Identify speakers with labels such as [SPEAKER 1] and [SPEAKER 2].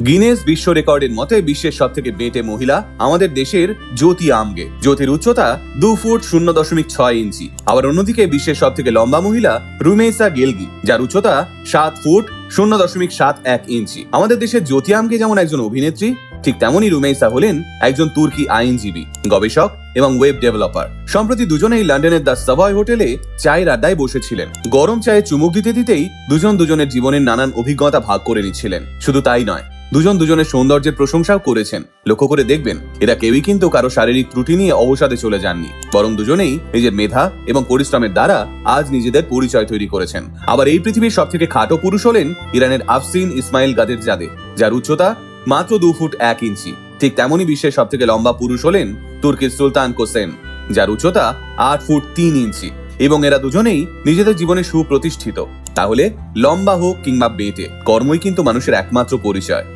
[SPEAKER 1] Guinness বিশ্ব রেকর্ডের মতে বিশ্বের সব থেকে বেঁটে মহিলা আমাদের দেশের জ্যোতি আমগে। জ্যোতির উচ্চতা 2 ফুট 0.6 ইঞ্চি। আবার অন্যদিকে বিশ্বের সব থেকে লম্বা মহিলা রুমেইসা গেলগি, যার উচ্চতা 7 ফুট 0.71 ইঞ্চি। আমাদের দেশের জ্যোতি আমগে যেমন একজন অভিনেত্রী, ঠিক তেমনই রুমেইসা হলেন একজন তুর্কি আইনজীবী, গবেষক এবং ওয়েব ডেভেলপার। সম্প্রতি দুজনেই লন্ডনের দ্য সাভয় হোটেলে চায়ের আড্ডায় বসেছিলেন। গরম চায়ে চুমুক দিতে দিতেই দুজন দুজনের জীবনের নানান অভিজ্ঞতা ভাগ করে নিচ্ছিলেন। শুধু তাই নয়, দুজন দুজনের সৌন্দর্যের প্রশংসাও করেছেন। লক্ষ্য করে দেখবেন, এরা কেউই কিন্তু কারো শারীরিক ত্রুটি নিয়ে অবসাদে চলে যাননি, বরং দুজনেই নিজের মেধা এবং পরিশ্রমের দ্বারা আজ নিজেদের পরিচয় তৈরি করেছেন। আবার এই পৃথিবীর সব থেকে খাটো পুরুষ হলেন ইরানের আফসিন ইসমাইল গাদেরজাদে, যার উচ্চতা মাত্র 2 ফুট 1 ইঞ্চি। ঠিক তেমনই বিশ্বের সব থেকে লম্বা পুরুষ হলেন তুর্কির সুলতান কোসেন, যার উচ্চতা 8 ফুট 3 ইঞ্চি। এবং এরা দুজনেই নিজেদের জীবনে সুপ্রতিষ্ঠিত। তাহলে লম্বা হোক কিংবা বেঁটে, কর্মই কিন্তু মানুষের একমাত্র পরিচয়।